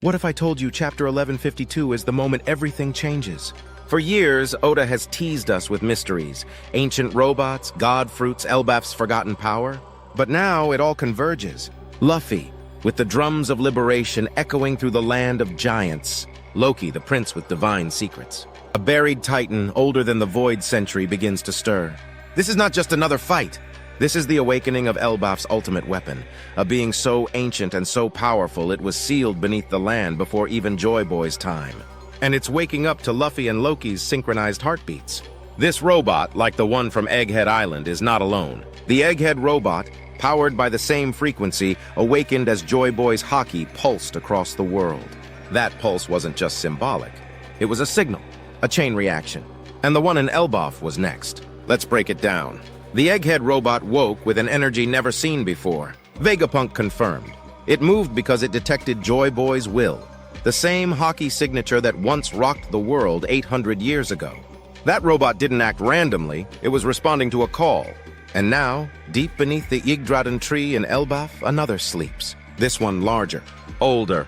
What if I told you Chapter 1152 is the moment everything changes? For years, Oda has teased us with mysteries, ancient robots, god fruits, Elbaf's forgotten power. But now it all converges. Luffy, with the drums of liberation echoing through the land of giants. Loki, the prince with divine secrets. A buried titan older than the Void Century begins to stir. This is not just another fight. This is the awakening of Elbaf's ultimate weapon, a being so ancient and so powerful it was sealed beneath the land before even Joy Boy's time. And it's waking up to Luffy and Loki's synchronized heartbeats. This robot, like the one from Egghead Island, is not alone. The Egghead robot, powered by the same frequency, awakened as Joy Boy's hockey pulsed across the world. That pulse wasn't just symbolic. It was a signal, a chain reaction. And the one in Elbaf was next. Let's break it down. The Egghead robot woke with an energy never seen before. Vegapunk confirmed. It moved because it detected Joy Boy's will, the same hockey signature that once rocked the world 800 years ago. That robot didn't act randomly, it was responding to a call. And now, deep beneath the Yggdraden tree in Elbaf, another sleeps. This one larger, older,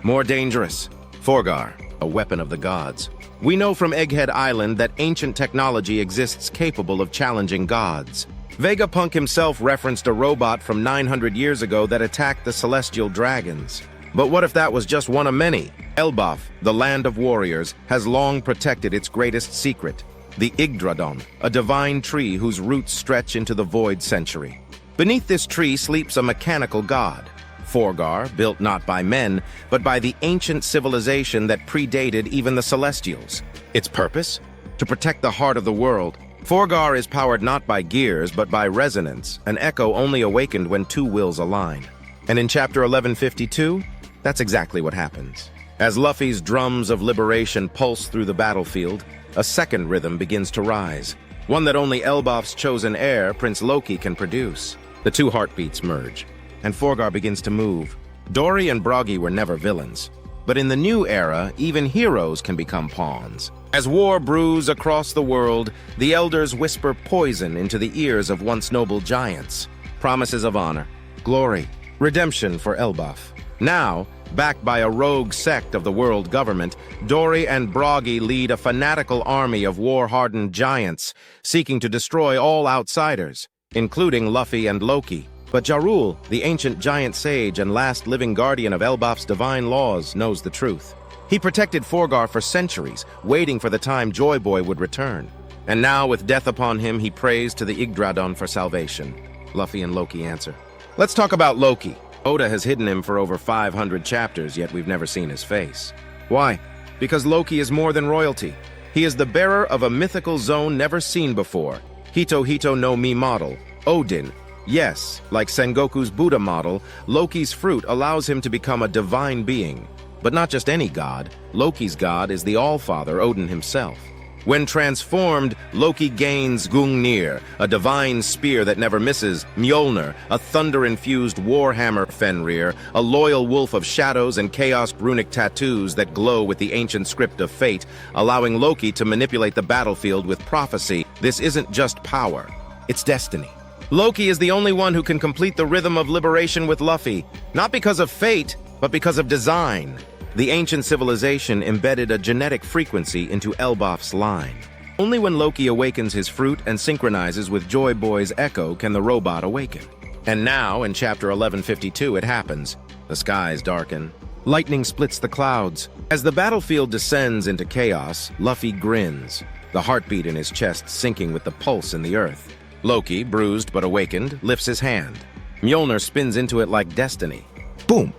more dangerous. Forgar, a weapon of the gods. We know from Egghead Island that ancient technology exists capable of challenging gods. Vegapunk himself referenced a robot from 900 years ago that attacked the celestial dragons. But what if that was just one of many? Elbaf, the land of warriors, has long protected its greatest secret, the Yggdraden, a divine tree whose roots stretch into the Void Century. Beneath this tree sleeps a mechanical god, Forgar, built not by men, but by the ancient civilization that predated even the Celestials. Its purpose? To protect the heart of the world. Forgar is powered not by gears, but by resonance, an echo only awakened when two wills align. And in Chapter 1152, that's exactly what happens. As Luffy's drums of liberation pulse through the battlefield, a second rhythm begins to rise, one that only Elbaf's chosen heir, Prince Loki, can produce. The two heartbeats merge, and Forgar begins to move. Dory and Broggy were never villains, but in the new era, even heroes can become pawns. As war brews across the world, the elders whisper poison into the ears of once noble giants. Promises of honor, glory, redemption for Elbaf. Now, backed by a rogue sect of the world government, Dory and Broggy lead a fanatical army of war-hardened giants, seeking to destroy all outsiders, including Luffy and Loki. But Jarul, the ancient giant sage and last living guardian of Elbaf's divine laws, knows the truth. He protected Forgar for centuries, waiting for the time Joy Boy would return. And now, with death upon him, he prays to the Yggdraden for salvation. Luffy and Loki answer. Let's talk about Loki. Oda has hidden him for over 500 chapters, yet we've never seen his face. Why? Because Loki is more than royalty. He is the bearer of a mythical zone never seen before. Hito Hito no Mi model, Odin. Yes, like Sengoku's Buddha model, Loki's fruit allows him to become a divine being. But not just any god. Loki's god is the Allfather, Odin himself. When transformed, Loki gains Gungnir, a divine spear that never misses, Mjolnir, a thunder-infused warhammer, Fenrir, a loyal wolf of shadows and chaos runic tattoos that glow with the ancient script of fate, allowing Loki to manipulate the battlefield with prophecy. This isn't just power, it's destiny. Loki is the only one who can complete the rhythm of liberation with Luffy, not because of fate, but because of design. The ancient civilization embedded a genetic frequency into Elbaf's line. Only when Loki awakens his fruit and synchronizes with Joy Boy's echo can the robot awaken. And now, in Chapter 1152, it happens. The skies darken. Lightning splits the clouds. As the battlefield descends into chaos, Luffy grins, the heartbeat in his chest syncing with the pulse in the earth. Loki, bruised but awakened, lifts his hand. Mjolnir spins into it like destiny. Boom!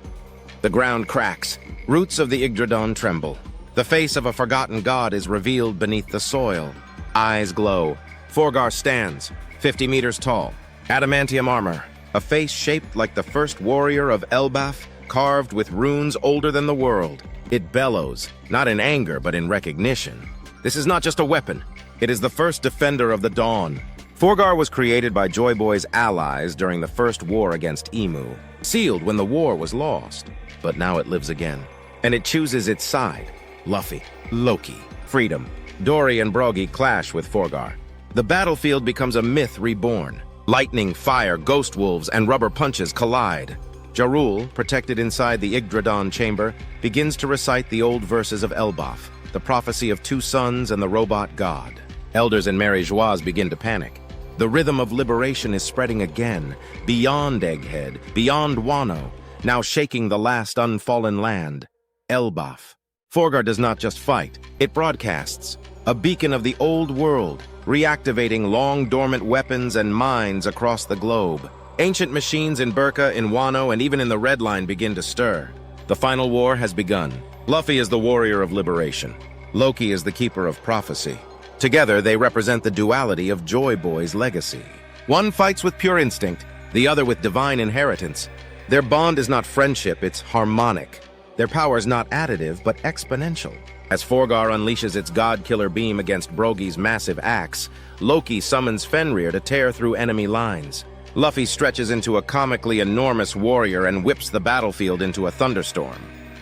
The ground cracks. Roots of the Yggdraden tremble. The face of a forgotten god is revealed beneath the soil. Eyes glow. Forgar stands, 50 meters tall. Adamantium armor. A face shaped like the first warrior of Elbaf, carved with runes older than the world. It bellows, not in anger, but in recognition. This is not just a weapon. It is the first defender of the dawn. Forgar was created by Joy Boy's allies during the first war against Emu, sealed when the war was lost. But now it lives again. And it chooses its side. Luffy, Loki, freedom. Dory and Broggy clash with Forgar. The battlefield becomes a myth reborn. Lightning, fire, ghost wolves, and rubber punches collide. Jarul, protected inside the Yggdradan chamber, begins to recite the old verses of Elbaf, the prophecy of two sons and the robot god. Elders in Mary Joieuse begin to panic. The rhythm of liberation is spreading again, beyond Egghead, beyond Wano, now shaking the last unfallen land, Elbaf. Forgar does not just fight, it broadcasts, a beacon of the old world, reactivating long-dormant weapons and mines across the globe. Ancient machines in Burka, in Wano, and even in the Red Line begin to stir. The final war has begun. Luffy is the warrior of liberation. Loki is the keeper of prophecy. Together, they represent the duality of Joy Boy's legacy. One fights with pure instinct, the other with divine inheritance. Their bond is not friendship, it's harmonic. Their power is not additive, but exponential. As Forgar unleashes its god-killer beam against Brogy's massive axe, Loki summons Fenrir to tear through enemy lines. Luffy stretches into a comically enormous warrior and whips the battlefield into a thunderstorm.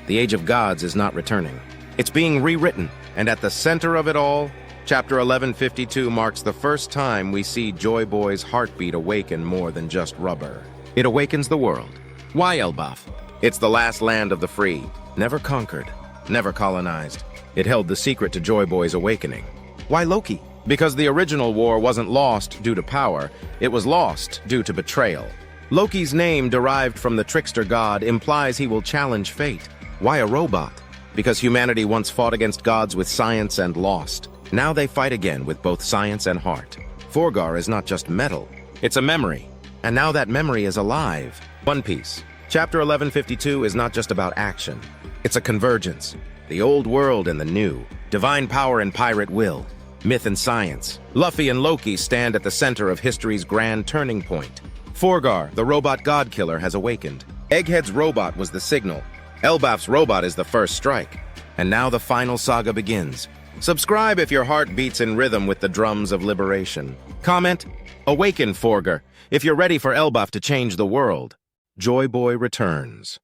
The Age of Gods is not returning. It's being rewritten, and at the center of it all, Chapter 1152 marks the first time we see Joy Boy's heartbeat awaken more than just rubber. It awakens the world. Why Elbaf? It's the last land of the free, never conquered, never colonized. It held the secret to Joy Boy's awakening. Why Loki? Because the original war wasn't lost due to power, it was lost due to betrayal. Loki's name, derived from the trickster god, implies he will challenge fate. Why a robot? Because humanity once fought against gods with science and lost. Now they fight again with both science and heart. Forgar is not just metal, it's a memory. And now that memory is alive. One Piece. Chapter 1152 is not just about action. It's a convergence. The old world and the new. Divine power and pirate will. Myth and science. Luffy and Loki stand at the center of history's grand turning point. Forgar, the robot god-killer, has awakened. Egghead's robot was the signal. Elbaf's robot is the first strike. And now the final saga begins. Subscribe if your heart beats in rhythm with the drums of liberation. Comment, "Awaken, Forgar," if you're ready for Elbaf to change the world. Joy Boy returns.